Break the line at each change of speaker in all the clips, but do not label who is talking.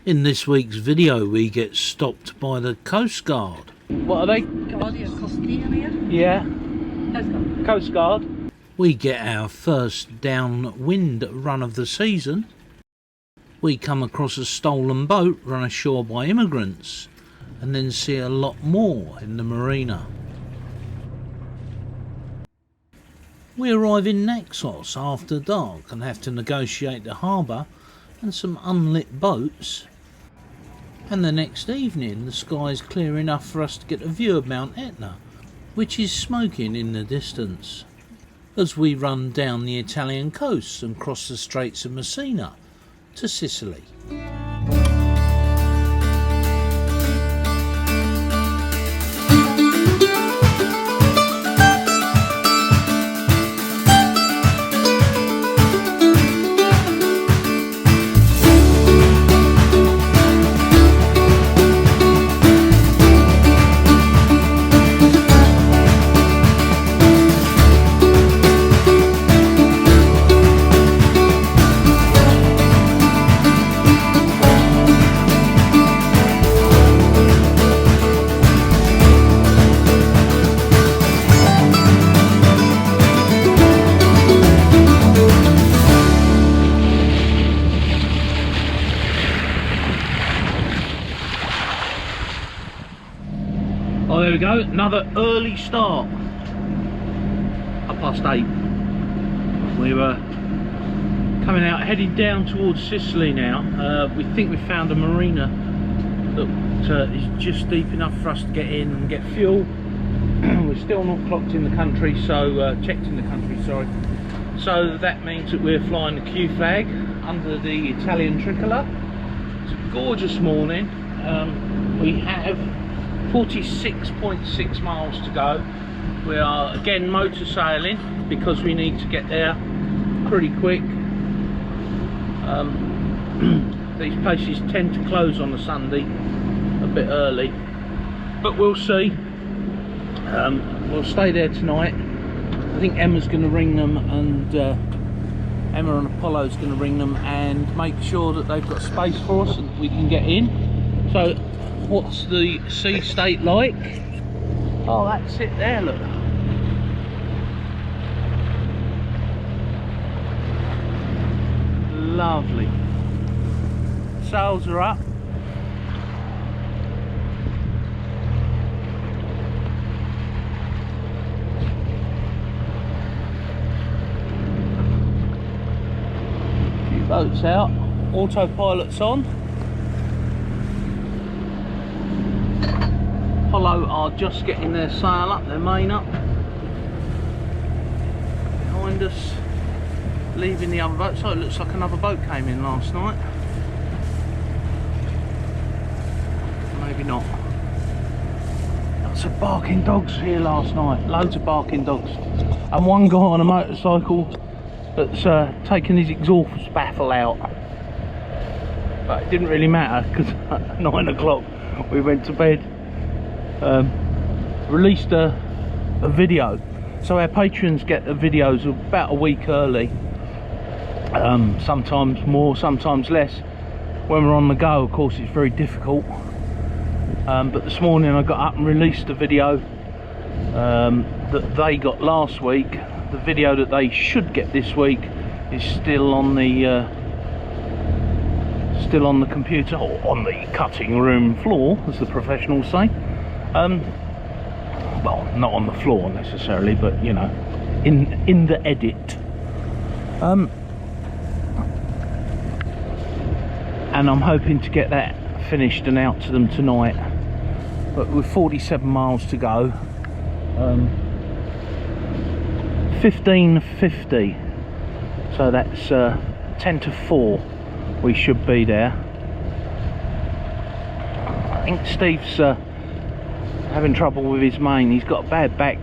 In this week's video we get stopped by the Coast Guard. What are they? Yeah. Coast Guard. We get our first downwind run of the season. We come across a stolen boat run ashore by immigrants and then see a lot more in the marina. We arrive in Nexos after dark and have to negotiate the harbour and some unlit boats. And the next evening the sky's clear enough for us to get a view of Mount Etna, which is smoking in the distance, as we run down the Italian coast and cross the Straits of Messina to Sicily. Oh, there we go, another early start. 8:30. We were coming out, heading down towards Sicily now. We think we found a marina that is just deep enough for us to get in and get fuel. We're still not clocked in the country, so checked in the country, sorry. So that means that we're flying the Q flag under the Italian tricolour. It's a gorgeous morning. We have 46.6 miles to go. We are again motor sailing because we need to get there pretty quick. These places tend to close on a Sunday a bit early, but we'll see. We'll stay there tonight. I think Emma's going to ring them, and Emma and Apollo's going to ring them and make sure that they've got space for us and we can get in. So what's the sea state like? Oh, that's it there, look. Lovely. Sails are up. A few boats out. Autopilot's on. Apollo are just getting their sail up, their main up. Behind us, leaving the other boat. So it looks like another boat came in last night. Maybe not. Lots of barking dogs here last night. Loads of barking dogs. And one guy on a motorcycle that's taken his exhaust baffle out. But it didn't really matter because at 9 o'clock we went to bed. Released a video, so our patrons get the videos about a week early, sometimes more, sometimes less. When we're on the go, of course, it's very difficult, but this morning I got up and released the video that they got last week. The video that they should get this week is still on the computer, or on the cutting room floor, as the professionals say. Well, not on the floor necessarily, but you know, in the edit. And I'm hoping to get that finished and out to them tonight. But with 47 miles to go, 15:50, so that's 10 to 4. We should be there. I think Steve's having trouble with his main. He's got a bad back.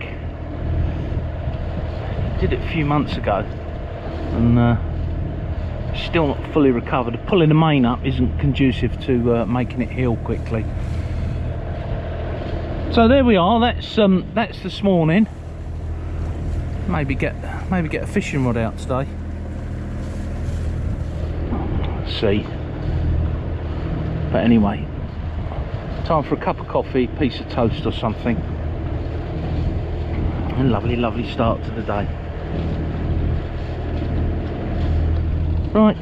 He did it a few months ago and still not fully recovered. Pulling the main up isn't conducive to making it heal quickly. So there we are. That's this morning. Maybe get a fishing rod out today. Let's see. But anyway, time for a cup of coffee, piece of toast or something. And lovely start to the day. Right,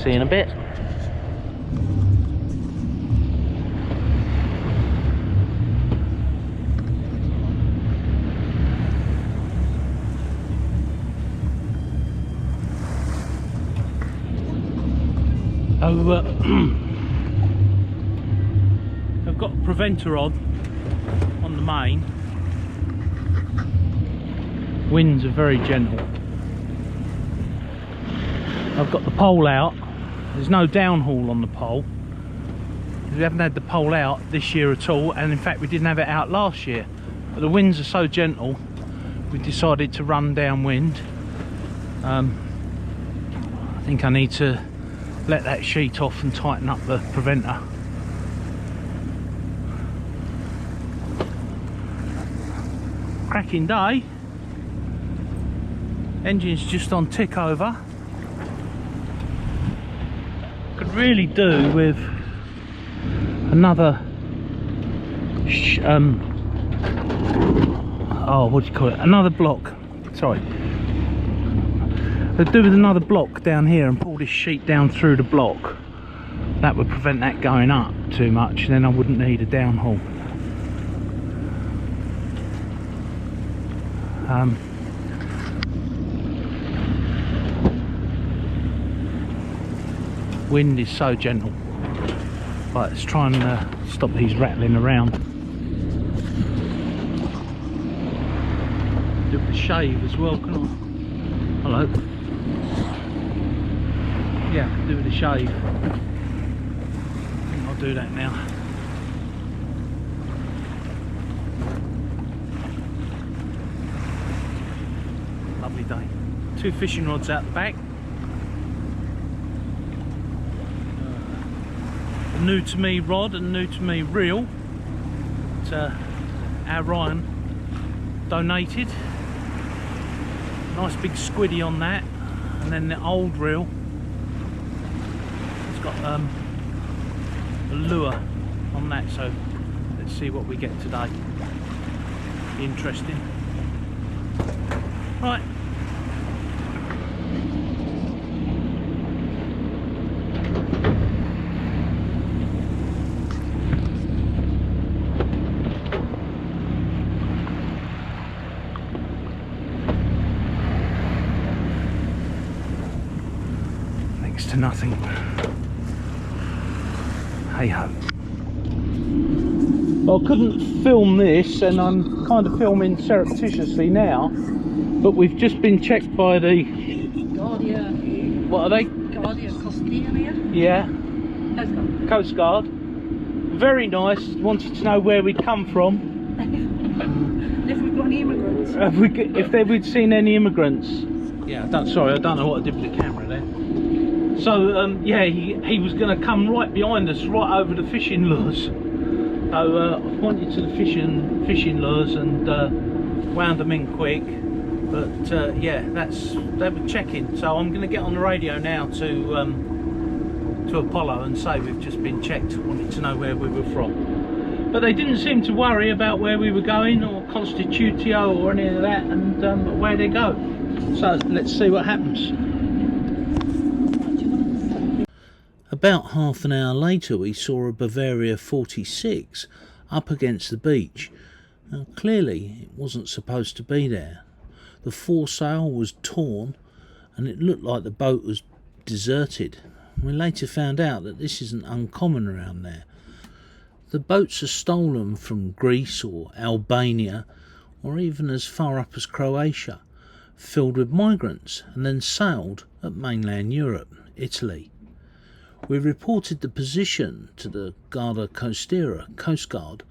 see you in a bit. I've got a preventer on the main. Winds are very gentle. I've got the pole out. There's no downhaul on the pole. We haven't had the pole out this year at all, and in fact we didn't have it out last year. But the winds are so gentle, we decided to run downwind. I think I need to let that sheet off and tighten up the preventer. Cracking day. Engine's just on tick over. Could really do with another what do you call it, another block, sorry. Could do with another block down here and pull this sheet down through the block. That would prevent that going up too much, and then I wouldn't need a downhaul. Wind is so gentle. Right, let's try and stop these rattling around. Do the shave as well, can I? Hello. Yeah, do with the shave. I think I'll do that now. Lovely day. 2 fishing rods out the back. A new to me rod and new to me reel. Our Ryan donated. Nice big squiddy on that, and then the old reel. It's got a lure on that, so let's see what we get today. Interesting. Right. To nothing. Hey ho. Well, I couldn't film this, and I'm kind of filming surreptitiously now, but we've just been checked by the
Guardia.
What are they?
Guardia Costiera.
Yeah.
Coastguard.
Coastguard. Very nice. Wanted to know where we'd come from.
If we've got any immigrants.
If we'd seen any immigrants. Yeah. Sorry, I don't know what I did with the camera there. So yeah, he was going to come right behind us, right over the fishing lures. So I pointed to the fishing lures and wound them in quick. But yeah, they were checking. So I'm going to get on the radio now to Apollo and say we've just been checked. Wanted to know where we were from. But they didn't seem to worry about where we were going or Constitutio or any of that, and where they go. So let's see what happens. About half an hour later we saw a Bavaria 46 up against the beach. Now, clearly it wasn't supposed to be there. The foresail was torn and it looked like the boat was deserted. We later found out that this isn't uncommon around there. The boats are stolen from Greece or Albania or even as far up as Croatia, filled with migrants and then sailed at mainland Europe, Italy. We reported the position to the Guardia Costiera Coastguard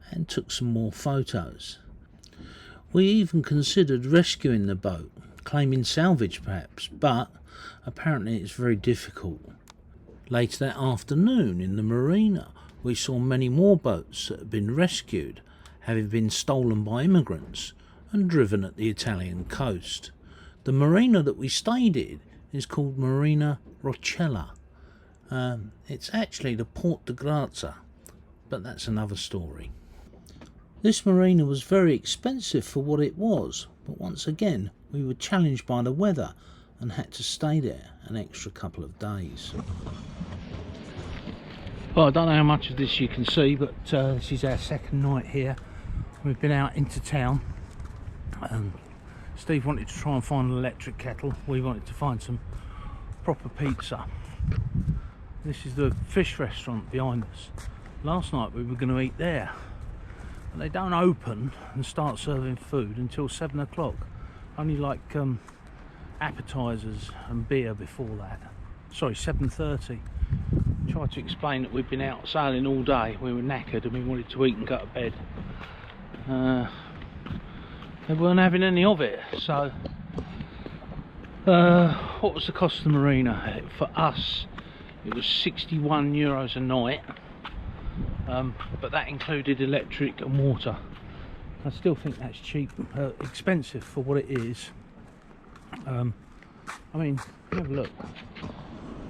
and took some more photos. We even considered rescuing the boat, claiming salvage perhaps, but apparently it's very difficult. Later that afternoon in the marina we saw many more boats that had been rescued, having been stolen by immigrants and driven at the Italian coast. The marina that we stayed in is called Marina Roccella, It's actually the Port de Grazia, but that's another story. This marina was very expensive for what it was, but once again we were challenged by the weather and had to stay there an extra couple of days. Well, I don't know how much of this you can see, but this is our second night here. We've been out into town. Steve wanted to try and find an electric kettle. We wanted to find some proper pizza. This is the fish restaurant behind us. Last night we were going to eat there, but they don't open and start serving food until 7 o'clock. Only like appetizers and beer before that. Sorry, 7:30. Tried to explain that we've been out sailing all day, we were knackered and we wanted to eat and go to bed. They weren't having any of it. So what was the cost of the marina? For us it was €61 a night, but that included electric and water. I still think that's cheap, expensive for what it is. I mean, have a look.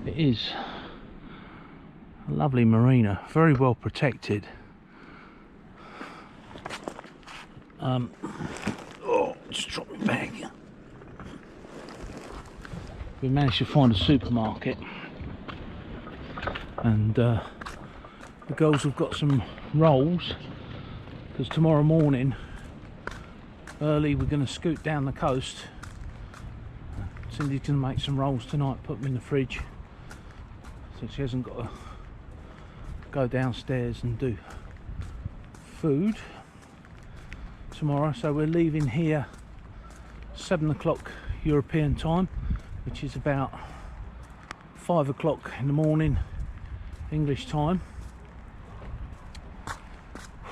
It is a lovely marina, very well protected. Oh, just dropped my bag. We managed to find a supermarket, and the girls have got some rolls, because tomorrow morning early we're going to scoot down the coast. Cindy's going to make some rolls tonight, put them in the fridge, so she hasn't got to go downstairs and do food tomorrow. So we're leaving here 7 o'clock European time, which is about 5 o'clock in the morning English time.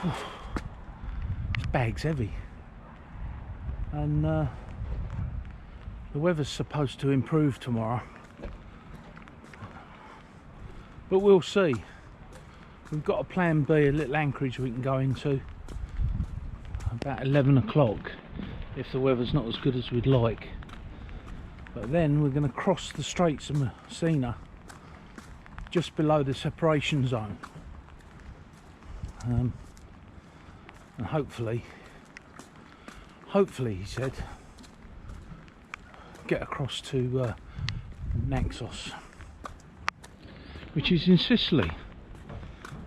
This bag's heavy, and the weather's supposed to improve tomorrow, but we'll see. We've got a plan B, a little anchorage we can go into about 11 o'clock if the weather's not as good as we'd like. But then we're going to cross the Straits of Messina just below the separation zone, and hopefully he said, get across to Nexos, which is in Sicily.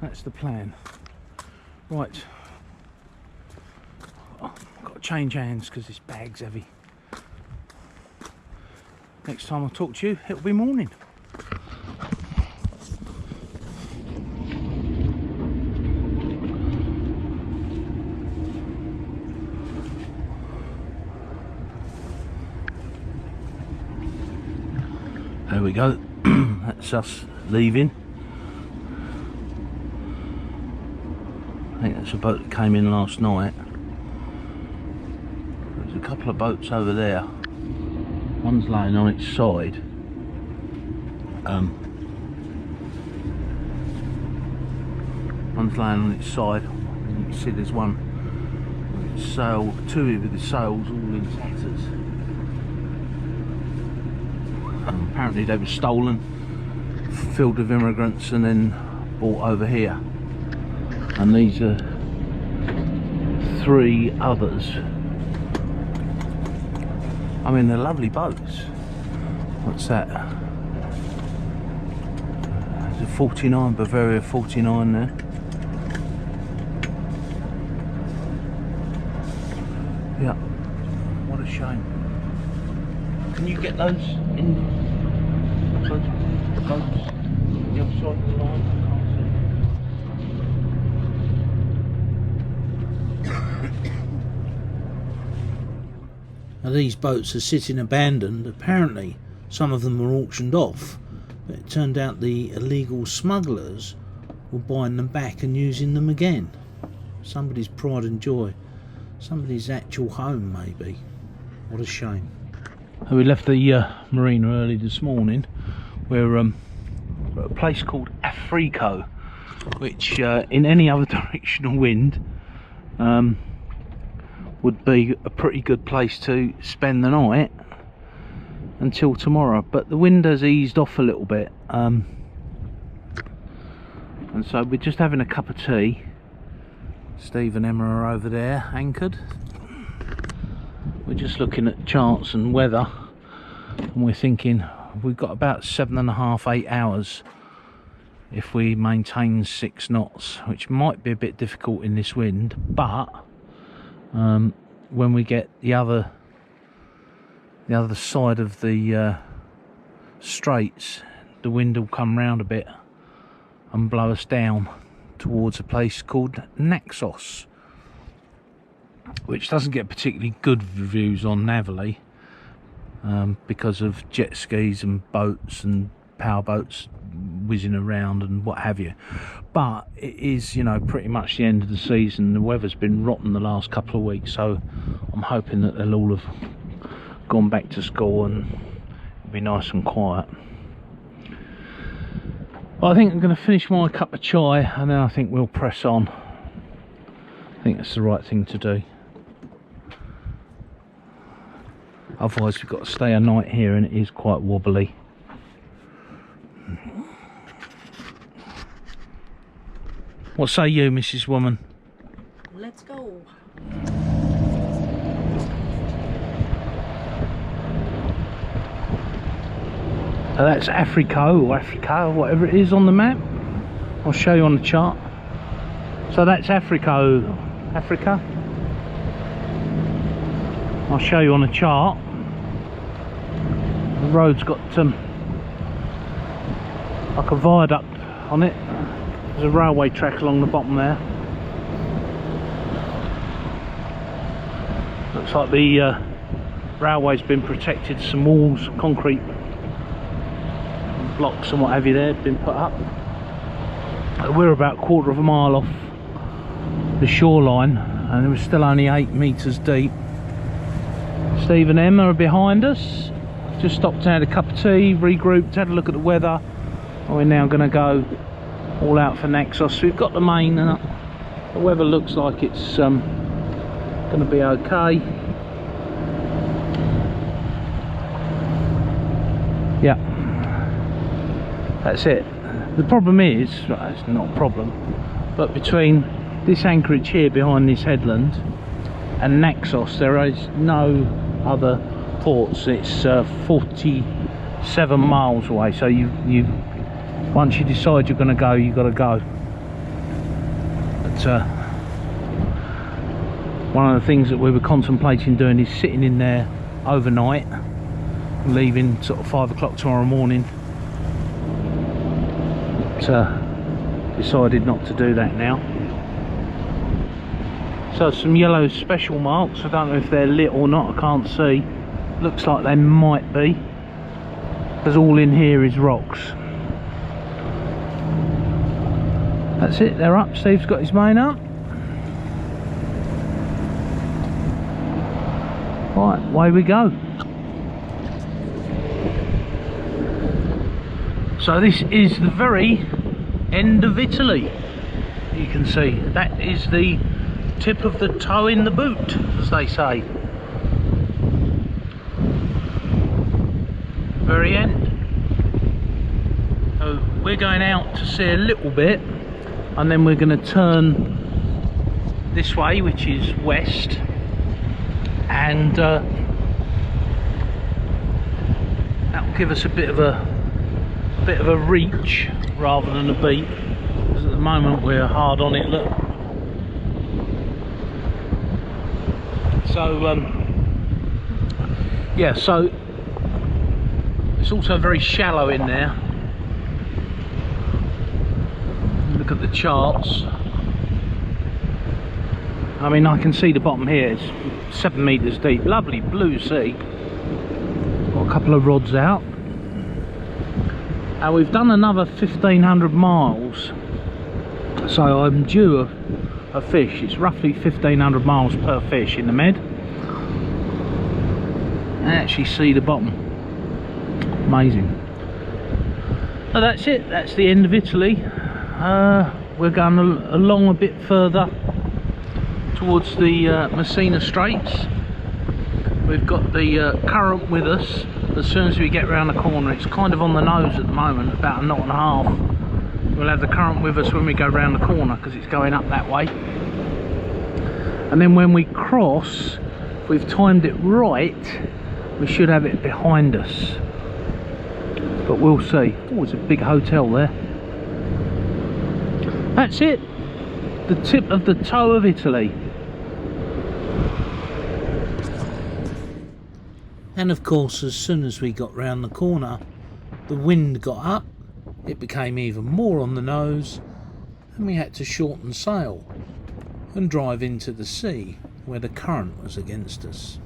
That's the plan. Right, oh, I've got to change hands because this bag's heavy. Next time I talk to you, it'll be morning. There we go. That's us leaving. I think that's a boat that came in last night. There's a couple of boats over there. One's laying on its side. One's laying on its side. You can see there's one sail, two with the sails all in tatters. Apparently they were stolen, filled with immigrants, and then brought over here. And these are 3 others. I mean, they're lovely boats. What's that? There's a 49, Bavaria 49 there. Yeah, what a shame. Can you get those in the boats on the other side of the line? Now these boats are sitting abandoned. Apparently some of them were auctioned off, but it turned out the illegal smugglers were buying them back and using them again. Somebody's pride and joy, somebody's actual home maybe. What a shame. We left the marina early this morning. We're at a place called Africo, which in any other directional wind would be a pretty good place to spend the night until tomorrow, but the wind has eased off a little bit. And so we're just having a cup of tea. Steve and Emma are over there anchored. We're just looking at charts and weather, and we're thinking we've got about 7.5 to 8 hours if we maintain 6 knots, which might be a bit difficult in this wind, but when we get the other side of the straits, the wind will come round a bit and blow us down towards a place called Nexos, which doesn't get particularly good reviews on navally because of jet skis and boats and power boats whizzing around and what have you. But it is, you know, pretty much the end of the season. The weather's been rotten the last couple of weeks, so I'm hoping that they'll all have gone back to school and it'll be nice and quiet. Well, I think I'm going to finish my cup of chai and then I think we'll press on. I think that's the right thing to do. Otherwise we've got to stay a night here and it is quite wobbly. What say you, Mrs. Woman?
Let's go.
So that's Africo or Africa or whatever it is on the map. I'll show you on the chart. So that's Africo, Africa. I'll show you on the chart. The road's got like a viaduct on it. There's a railway track along the bottom there. Looks like the railway's been protected. Some walls, concrete blocks and what have you there have been put up. We're about 1/4 of a mile off the shoreline and we're still only 8 metres deep. Steve and Emma are behind us. Just stopped and had a cup of tea, regrouped, had a look at the weather, and we're now going to go all out for Nexos. We've got the main up. The weather looks like it's going to be okay. Yeah, that's it. The problem is, well, it's not a problem, but between this anchorage here behind this headland and Nexos there is no other ports. It's 47 miles away, so you once you decide you're going to go, you've got to go. But one of the things that we were contemplating doing is sitting in there overnight, leaving sort of 5 o'clock tomorrow morning. But decided not to do that now. So some yellow special marks, I don't know if they're lit or not, I can't see. Looks like they might be, because all in here is rocks. That's it, they're up. Steve's got his main up. Right, away we go. So this is the very end of Italy. You can see that is the tip of the toe in the boot, as they say. Very end. So we're going out to see a little bit and then we're going to turn this way, which is west, and that will give us a bit of a reach rather than a beat, because at the moment we're hard on it. Look. So yeah, so it's also very shallow in there. Look at the charts. I mean, I can see the bottom here. It's 7 meters deep. Lovely blue sea. Got a couple of rods out. And we've done another 1,500 miles. So I'm due a fish. It's roughly 1,500 miles per fish in the Med. I actually see the bottom. Amazing. So that's it. That's the end of Italy. We're going along a bit further towards the Messina Straits. We've got the current with us. As soon as we get round the corner, it's kind of on the nose at the moment, about 1.5 knots, we'll have the current with us when we go round the corner because it's going up that way. And then when we cross, if we've timed it right, we should have it behind us. But we'll see. Oh, it's a big hotel there. That's it. The tip of the toe of Italy. And of course, as soon as we got round the corner, the wind got up, it became even more on the nose, and we had to shorten sail and drive into the sea where the current was against us.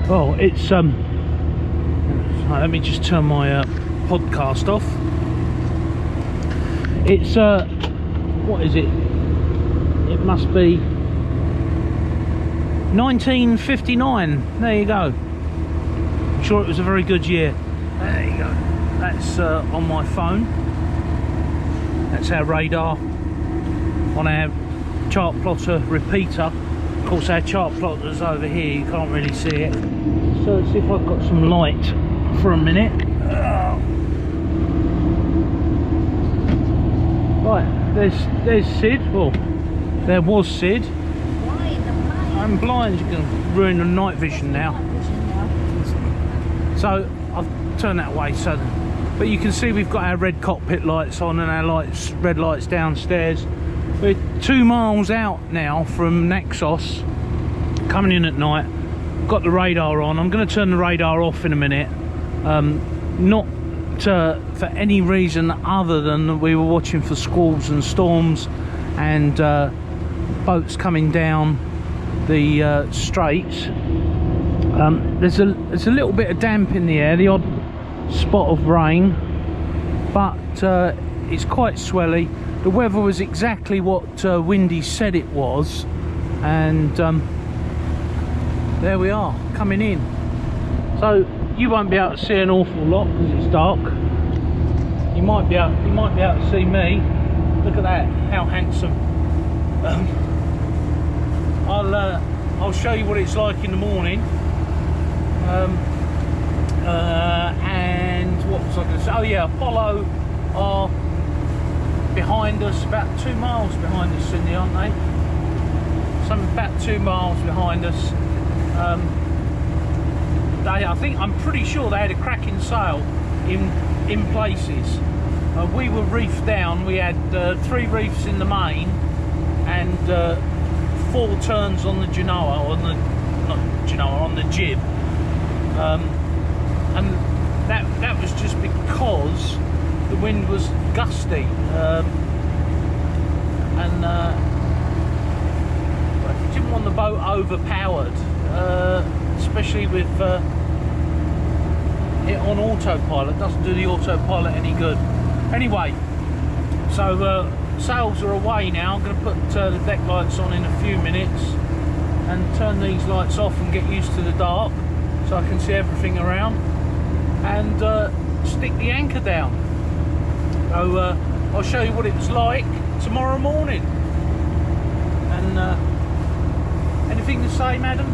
Well, it's let me just turn my podcast off. It's what is it? It must be 1959. There you go. I'm sure it was a very good year. There you go. That's on my phone. That's our radar on our chart plotter repeater. Of course, our chart plotter's over here, you can't really see it. So let's see if I've got some light for a minute. Right, there's Sid. Well, there was Sid. I'm blind, you can ruin the night vision now. So I've turned that way, so but you can see we've got our red cockpit lights on and our red lights downstairs. We're 2 miles out now from Nexos, coming in at night. Got the radar on. I'm going to turn the radar off in a minute. Not for any reason other than we were watching for squalls and storms and boats coming down the straits. There's a little bit of damp in the air, the odd spot of rain, but it's quite swelly. The weather was exactly what Windy said it was, and there we are, coming in. So you won't be able to see an awful lot because it's dark. You might be able to see me. Look at that, how handsome. I'll show you what it's like in the morning. And what was I going to say? Oh yeah, Apollo are behind us, about 2 miles behind us, Cindy, aren't they? About 2 miles behind us. I'm pretty sure they had a cracking sail in places. We were reefed down. We had 3 reefs in the main and 4 turns on the genoa, on the jib, and that was just because the wind was gusty, and didn't want the boat overpowered, especially with it on autopilot. Doesn't do the autopilot any good. Anyway, so sails are away now. I'm going to put the deck lights on in a few minutes and turn these lights off and get used to the dark so I can see everything around, and stick the anchor down. So I'll show you what it was like tomorrow morning. And anything to say, madam?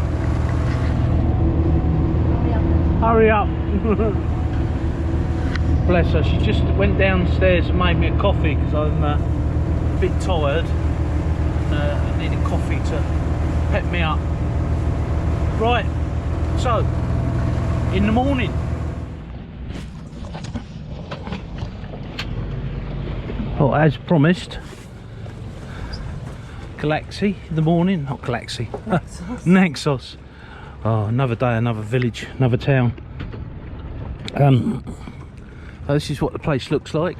Hurry up. Bless her, she just went downstairs and made me a coffee because I'm a bit tired. I needed coffee to pep me up. Right, so in the morning. Well, as promised, Galaxy in the morning, not Galaxy, Nexos. Nexos. Oh, another day, another village, another town. So this is what the place looks like.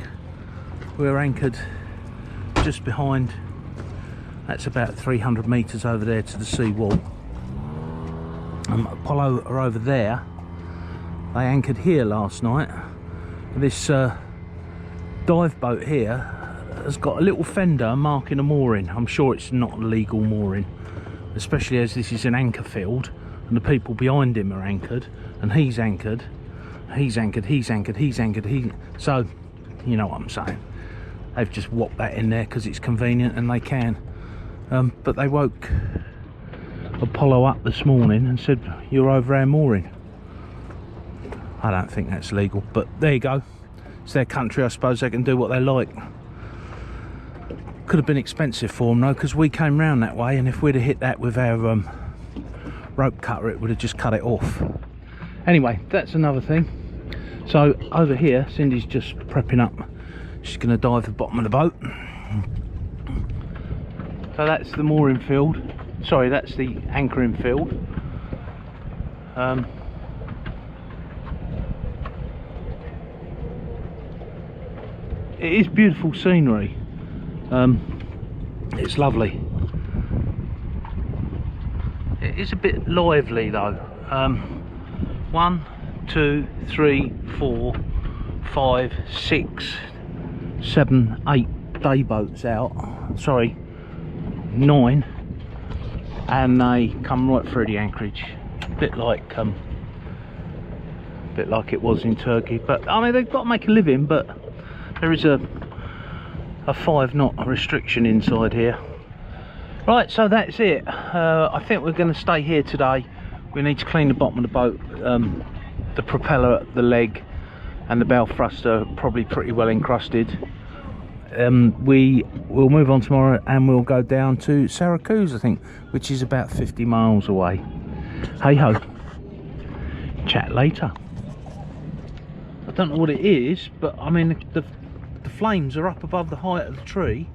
We're anchored just behind, that's about 300 metres over there to the sea wall. Apollo are over there. They anchored here last night. This dive boat here has got a little fender marking a mooring. I'm sure it's not a legal mooring, especially as this is an anchor field and the people behind him are anchored, and he's anchored, he's anchored, he's anchored, he's anchored, so you know what I'm saying. They've just whopped that in there because it's convenient and they can. But they woke Apollo up this morning and said, you're over our mooring. I don't think that's legal, but there you go. It's their country, I suppose they can do what they like. Could have been expensive for them though, because we came round that way, and if we'd have hit that with our rope cutter, it would have just cut it off. Anyway, that's another thing. So over here, Cindy's just prepping up. She's going to dive the bottom of the boat. So that's the mooring field. Sorry, that's the anchoring field. It is beautiful scenery. It's lovely. It is a bit lively though. 1, 2, 3, 4, 5, 6, 7, 8 day boats out. Sorry, 9, and they come right through the anchorage. A bit like it was in Turkey. But I mean, they've got to make a living. But there is a 5 knot restriction inside here. Right, so that's it. I think we're going to stay here today. We need to clean the bottom of the boat. The propeller, the leg and the bow thruster are probably pretty well encrusted. We will move on tomorrow and we'll go down to Syracuse, I think, which is about 50 miles away. Hey ho, chat later. I don't know what it is, but I mean the flames are up above the height of the tree.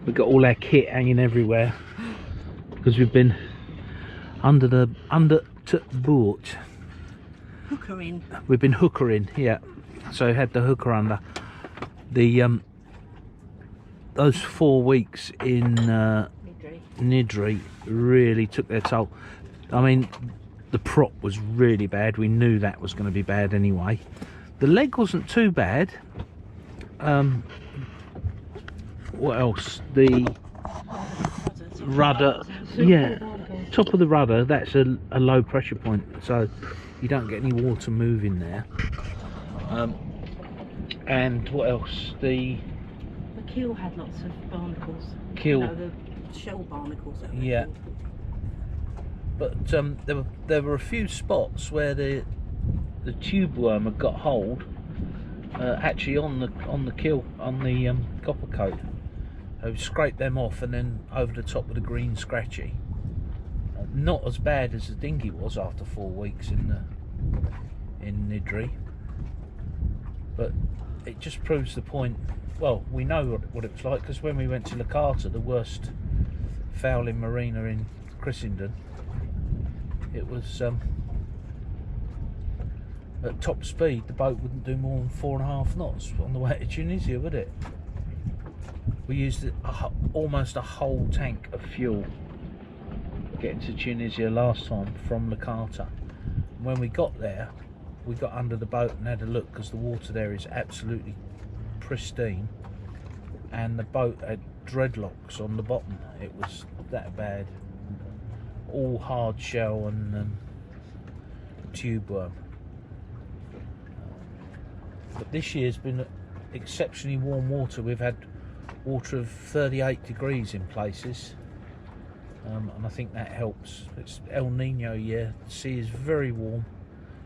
We've got all our kit hanging everywhere because we've been under to boat.
Hookering.
We've been hookering, yeah. So had the hooker under. The those 4 weeks in Nidri really took their toll. I mean, the prop was really bad. We knew that was going to be bad anyway. The leg wasn't too bad. What else? The rudder, yeah, top of the rudder, that's a low pressure point, so you don't get any water moving there. And what else? The
keel had lots of barnacles.
Keel,
you know, the shell barnacles.
Yeah. But there were a few spots where the tube worm had got hold, actually on the keel, on the copper coat. I scraped them off and then over the top with a green scratchy. Not as bad as the dinghy was after 4 weeks in Nidri, but it just proves the point. Well, we know what it was like because when we went to Licata, the worst fouling marina in Christendom, it was at top speed the boat wouldn't do more than 4.5 knots on the way to Tunisia, would it? We used almost a whole tank of fuel getting to Tunisia last time from Licata. When we got there, we got under the boat and had a look, because the water there is absolutely pristine, and the boat had dreadlocks on the bottom. It was that bad. All hard shell and tube worm. But this year's been exceptionally warm water. We've had water of 38 degrees in places, and I think that helps. It's El Nino year. The sea is very warm.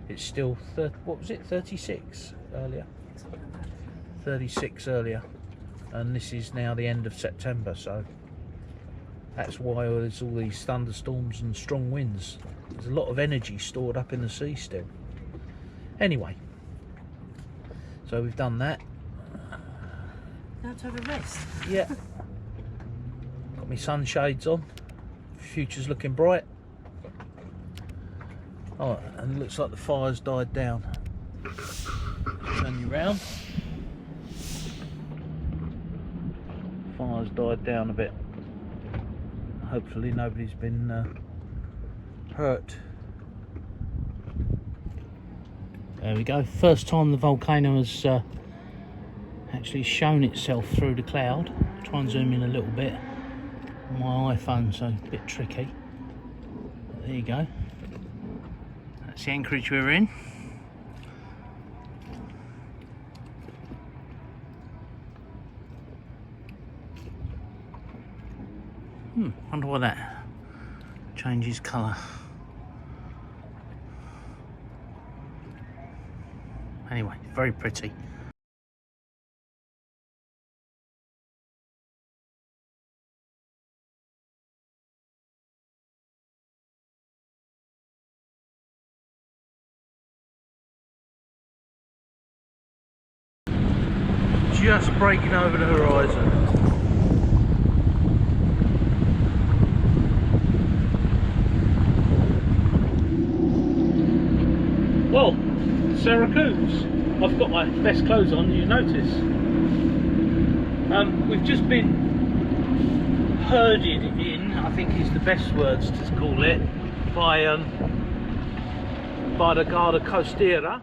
It's still what was it, 36 earlier? 36 earlier, and this is now the end of September, so that's why there's all these thunderstorms and strong winds. There's a lot of energy stored up in the sea still. Anyway, so we've done that.
Now to have a rest.
Yeah. Got my sunshades on. Future's looking bright. Oh, and it looks like the fire's died down. Turn you round. Fire's died down a bit. Hopefully nobody's been hurt. There we go. First time the volcano has actually shown itself through the cloud. Try and zoom in a little bit on my iPhone, so a bit tricky. But there you go. That's the anchorage we're in. Wonder why that changes colour. Anyway, very pretty. Just breaking over the horizon. Well, Syracuse. I've got my best clothes on, you notice. We've just been herded in, I think is the best words to call it, by the Guarda Costiera.